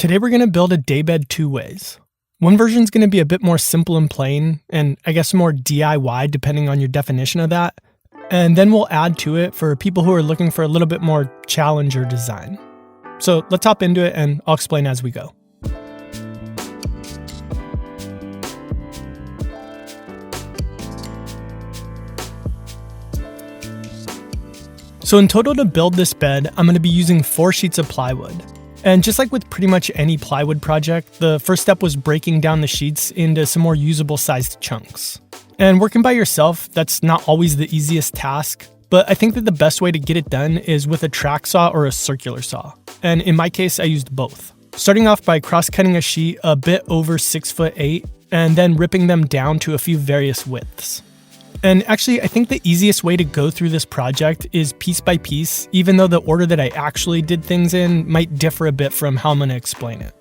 Today we're going to build a daybed two ways. One version is going to be a bit more simple and plain, and I guess more DIY depending on your definition of that. And then we'll add to it for people who are looking for a little bit more challenge or design. So let's hop into it and I'll explain as we go. So in total to build this bed, I'm going to be using 4 sheets of plywood. And just like with pretty much any plywood project, the first step was breaking down the sheets into some more usable sized chunks. And working by yourself, that's not always the easiest task, but I think that the best way to get it done is with a track saw or a circular saw. And in my case, I used both. Starting off by cross-cutting a sheet a bit over 6'8", and then ripping them down to a few various widths. And actually, I think the easiest way to go through this project is piece by piece, even though the order that I actually did things in might differ a bit from how I'm going to explain it.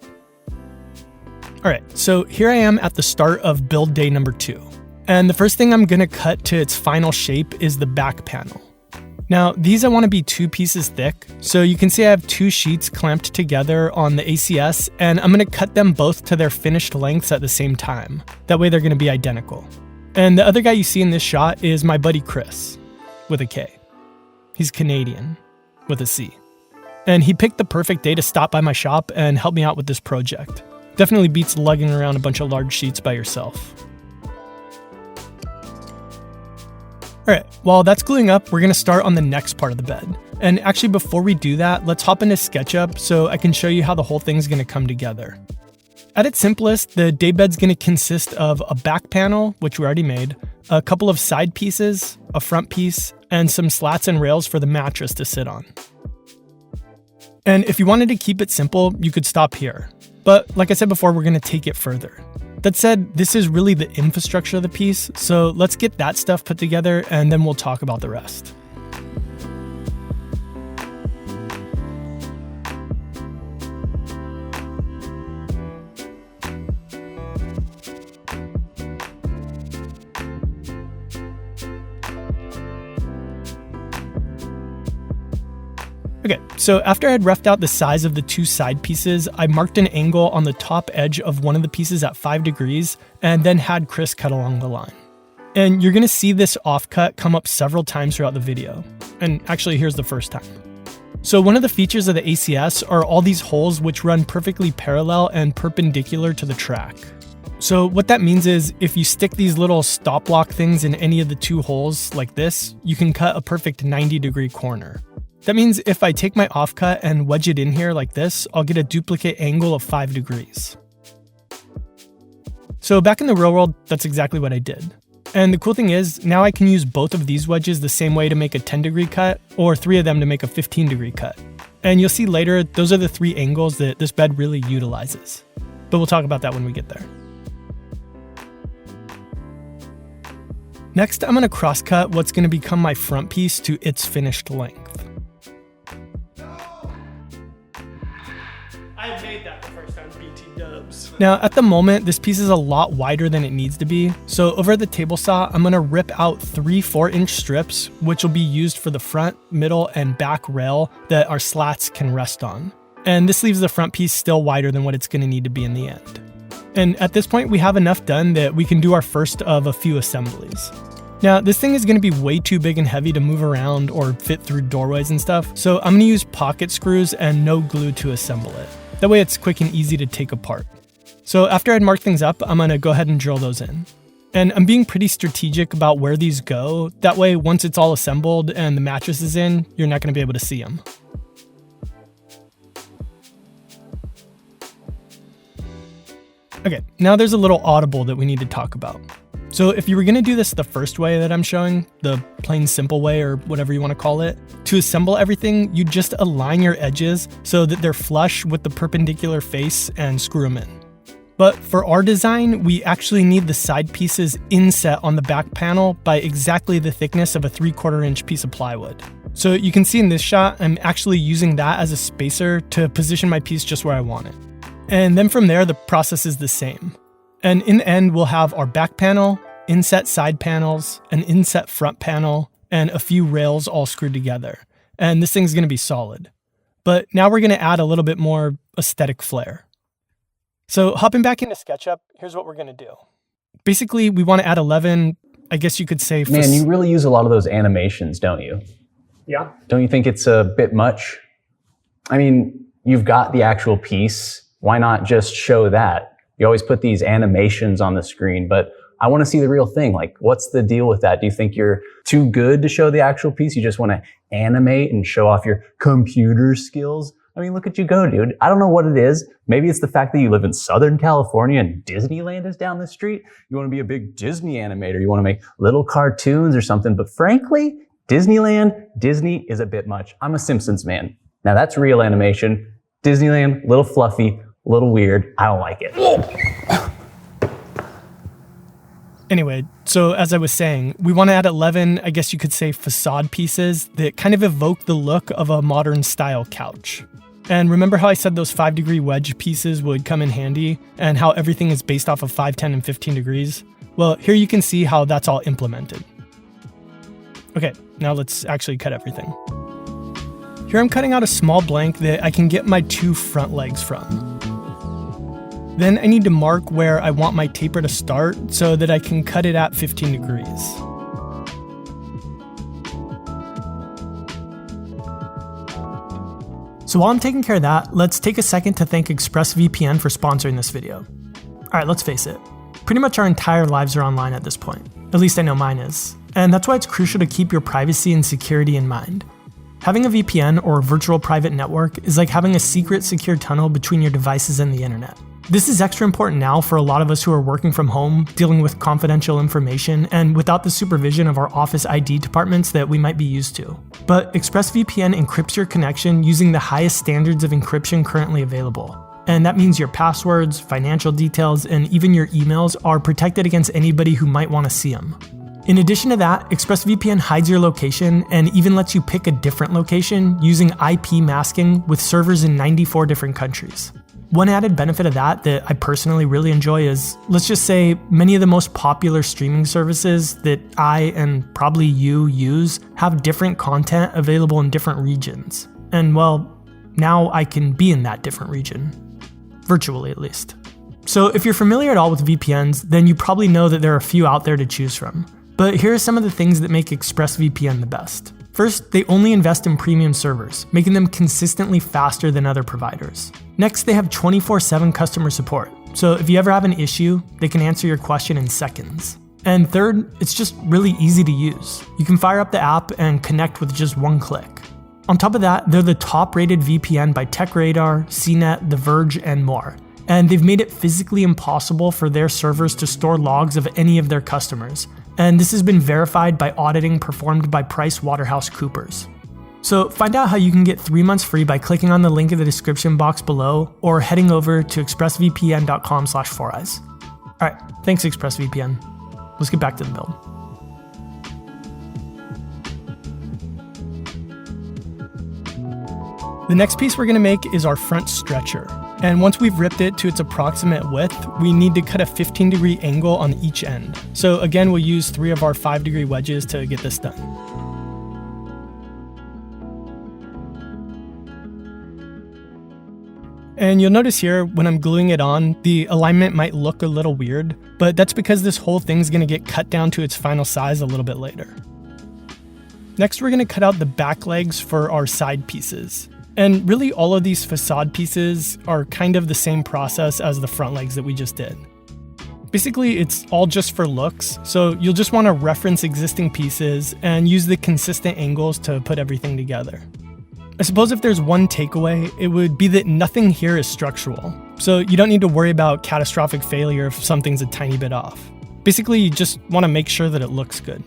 Alright, so here I am at the start of build day number 2. And the first thing I'm going to cut to its final shape is the back panel. Now, these I want to be 2 pieces thick, so you can see I have 2 sheets clamped together on the ACS, and I'm going to cut them both to their finished lengths at the same time. That way they're going to be identical. And the other guy you see in this shot is my buddy Chris, with a K. He's Canadian, with a C. And he picked the perfect day to stop by my shop and help me out with this project. Definitely beats lugging around a bunch of large sheets by yourself. Alright, while that's gluing up, we're going to start on the next part of the bed. And actually before we do that, let's hop into SketchUp so I can show you how the whole thing's going to come together. At its simplest, the daybed's going to consist of a back panel, which we already made, a couple of side pieces, a front piece, and some slats and rails for the mattress to sit on. And if you wanted to keep it simple, you could stop here. But like I said before, we're going to take it further. That said, this is really the infrastructure of the piece, so let's get that stuff put together and then we'll talk about the rest. Okay, so after I had roughed out the size of the 2 side pieces, I marked an angle on the top edge of one of the pieces at 5 degrees and then had Chris cut along the line. And you're going to see this offcut come up several times throughout the video. And actually, here's the first time. So one of the features of the ACS are all these holes which run perfectly parallel and perpendicular to the track. So what that means is if you stick these little stop block things in any of the 2 holes like this, you can cut a perfect 90-degree corner. That means if I take my offcut and wedge it in here like this, I'll get a duplicate angle of 5 degrees. So back in the real world, that's exactly what I did. And the cool thing is, now I can use both of these wedges the same way to make a 10-degree cut, or 3 of them to make a 15-degree cut. And you'll see later, those are the 3 angles that this bed really utilizes. But we'll talk about that when we get there. Next, I'm going to cross-cut what's going to become my front piece to its finished length. I made that the first time, BT dubs. Now, at the moment, this piece is a lot wider than it needs to be. So over the table saw, I'm going to rip out 3 4-inch strips, which will be used for the front, middle, and back rail that our slats can rest on. And this leaves the front piece still wider than what it's going to need to be in the end. And at this point, we have enough done that we can do our first of a few assemblies. Now, this thing is going to be way too big and heavy to move around or fit through doorways and stuff, so I'm going to use pocket screws and no glue to assemble it. That way it's quick and easy to take apart. So after I'd marked things up, I'm going to go ahead and drill those in. And I'm being pretty strategic about where these go. That way, once it's all assembled and the mattress is in, you're not going to be able to see them. Okay, now there's a little audible that we need to talk about. So if you were going to do this the first way that I'm showing, the plain simple way or whatever you want to call it, to assemble everything, you just align your edges so that they're flush with the perpendicular face and screw them in. But for our design, we actually need the side pieces inset on the back panel by exactly the thickness of a 3/4 inch piece of plywood. So you can see in this shot, I'm actually using that as a spacer to position my piece just where I want it. And then from there, the process is the same. And in the end, we'll have our back panel, inset side panels, an inset front panel, and a few rails all screwed together. And this thing's going to be solid. But now we're going to add a little bit more aesthetic flair. So hopping back into SketchUp, here's what we're gonna do. Basically, we wanna add 11, I guess you could say. Man, you really use a lot of those animations, don't you? Yeah. Don't you think it's a bit much? I mean, you've got the actual piece. Why not just show that? You always put these animations on the screen, but I want to see the real thing. Like, what's the deal with that? Do you think you're too good to show the actual piece? You just want to animate and show off your computer skills? I mean, look at you go, dude. I don't know what it is. Maybe it's the fact that you live in Southern California and Disneyland is down the street. You want to be a big Disney animator. You want to make little cartoons or something. But frankly, Disney is a bit much. I'm a Simpsons man. Now that's real animation. Disneyland, little fluffy, little weird. I don't like it. Anyway, so as I was saying, we want to add 11, I guess you could say, facade pieces that kind of evoke the look of a modern style couch. And remember how I said those 5-degree wedge pieces would come in handy and how everything is based off of 5, 10, and 15 degrees? Well, here you can see how that's all implemented. Okay, now let's actually cut everything. Here I'm cutting out a small blank that I can get my 2 front legs from. Then I need to mark where I want my taper to start so that I can cut it at 15 degrees. So while I'm taking care of that, let's take a second to thank ExpressVPN for sponsoring this video. Alright, let's face it. Pretty much our entire lives are online at this point. At least I know mine is. And that's why it's crucial to keep your privacy and security in mind. Having a VPN or virtual private network is like having a secret secure tunnel between your devices and the internet. This is extra important now for a lot of us who are working from home, dealing with confidential information, and without the supervision of our office ID departments that we might be used to. But ExpressVPN encrypts your connection using the highest standards of encryption currently available. And that means your passwords, financial details, and even your emails are protected against anybody who might want to see them. In addition to that, ExpressVPN hides your location and even lets you pick a different location using IP masking with servers in 94 different countries. One added benefit of that I personally really enjoy is, let's just say, many of the most popular streaming services that I and probably you use have different content available in different regions. And well, now I can be in that different region. Virtually, at least. So if you're familiar at all with VPNs, then you probably know that there are a few out there to choose from. But here are some of the things that make ExpressVPN the best. First, they only invest in premium servers, making them consistently faster than other providers. Next, they have 24/7 customer support, so if you ever have an issue, they can answer your question in seconds. And third, it's just really easy to use. You can fire up the app and connect with just one click. On top of that, they're the top-rated VPN by TechRadar, CNET, The Verge, and more. And they've made it physically impossible for their servers to store logs of any of their customers. And this has been verified by auditing performed by PricewaterhouseCoopers. So find out how you can get 3 months free by clicking on the link in the description box below or heading over to expressvpn.com/4eyes. Alright, thanks ExpressVPN. Let's get back to the build. The next piece we're going to make is our front stretcher. And once we've ripped it to its approximate width, we need to cut a 15-degree angle on each end. So again, we'll use 3 of our 5-degree wedges to get this done. And you'll notice here, when I'm gluing it on, the alignment might look a little weird, but that's because this whole thing's going to get cut down to its final size a little bit later. Next, we're going to cut out the back legs for our side pieces. And really all of these facade pieces are kind of the same process as the front legs that we just did. Basically, it's all just for looks, so you'll just want to reference existing pieces and use the consistent angles to put everything together. I suppose if there's one takeaway, it would be that nothing here is structural, so you don't need to worry about catastrophic failure if something's a tiny bit off. Basically, you just want to make sure that it looks good.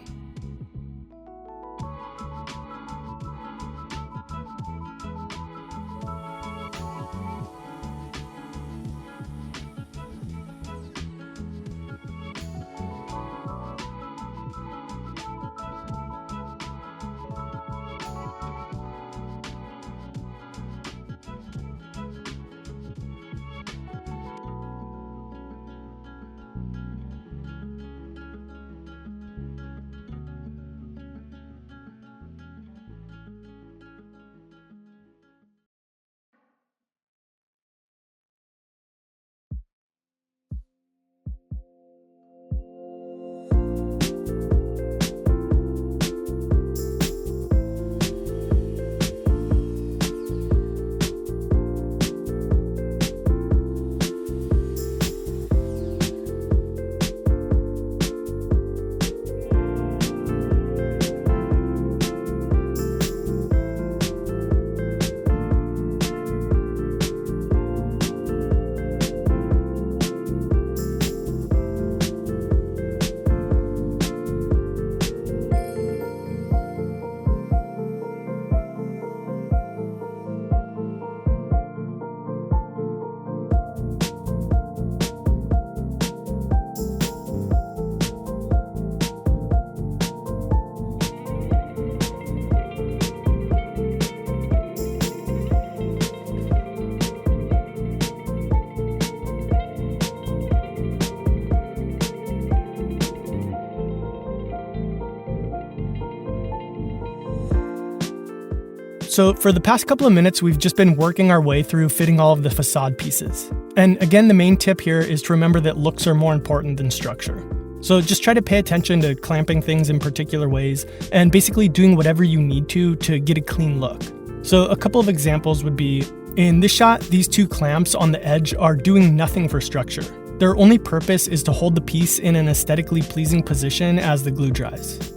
So for the past couple of minutes, we've just been working our way through fitting all of the facade pieces. And again, the main tip here is to remember that looks are more important than structure. So just try to pay attention to clamping things in particular ways and basically doing whatever you need to get a clean look. So a couple of examples would be, in this shot, these two clamps on the edge are doing nothing for structure. Their only purpose is to hold the piece in an aesthetically pleasing position as the glue dries.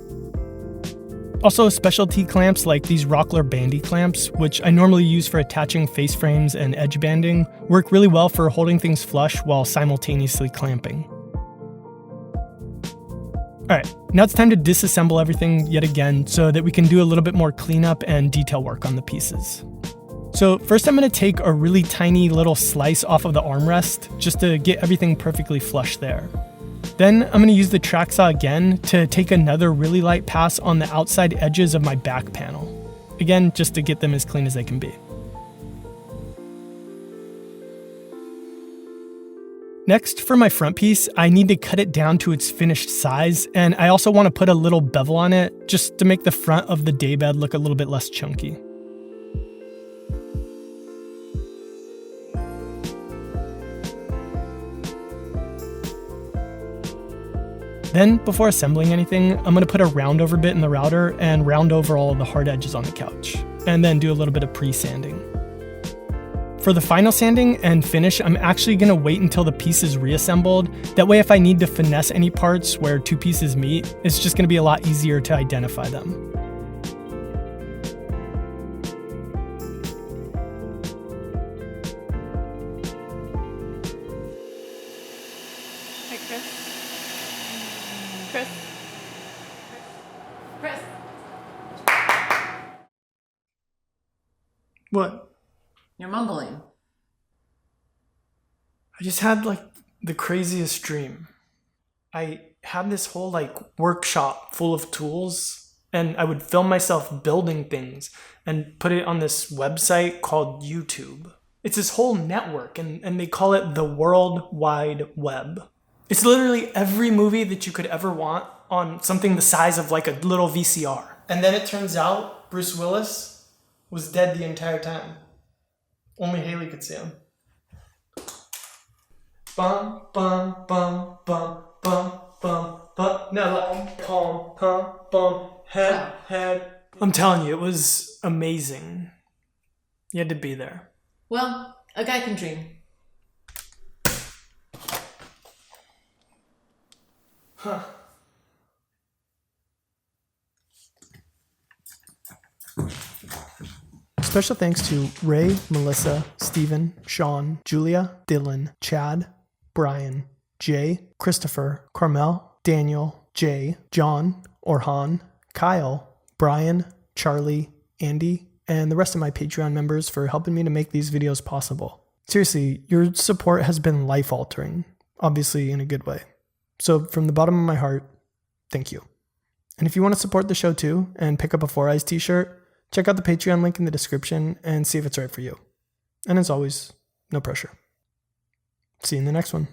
Also, specialty clamps like these Rockler Bandy clamps, which I normally use for attaching face frames and edge banding, work really well for holding things flush while simultaneously clamping. Alright, now it's time to disassemble everything yet again so that we can do a little bit more cleanup and detail work on the pieces. So first I'm going to take a really tiny little slice off of the armrest just to get everything perfectly flush there. Then I'm going to use the track saw again to take another really light pass on the outside edges of my back panel. Again, just to get them as clean as they can be. Next, for my front piece, I need to cut it down to its finished size, and I also want to put a little bevel on it just to make the front of the daybed look a little bit less chunky. Then, before assembling anything, I'm going to put a round over bit in the router and round over all of the hard edges on the couch, and then do a little bit of pre-sanding. For the final sanding and finish, I'm actually going to wait until the piece is reassembled. That way, if I need to finesse any parts where two pieces meet, it's just going to be a lot easier to identify them. Hi, Chris. Chris. Chris. What? You're mumbling. I just had the craziest dream. I had this whole workshop full of tools, and I would film myself building things and put it on this website called YouTube. It's this whole network, and they call it the World Wide Web. It's literally every movie that you could ever want on something the size of a little VCR. And then it turns out Bruce Willis was dead the entire time. Only Haley could see him. Bum, bum, bum, bum, bum, bum, bum. No, pom, pom, bum, head. I'm telling you, it was amazing. You had to be there. Well, a guy can dream. Huh. Special thanks to Ray, Melissa, Steven, Sean, Julia, Dylan, Chad, Brian, Jay, Christopher, Carmel, Daniel, Jay, John, Orhan, Kyle, Brian, Charlie, Andy, and the rest of my Patreon members for helping me to make these videos possible. Seriously, your support has been life-altering, obviously in a good way. So from the bottom of my heart, thank you. And if you want to support the show too and pick up a 4 Eyes t-shirt, check out the Patreon link in the description and see if it's right for you. And as always, no pressure. See you in the next one.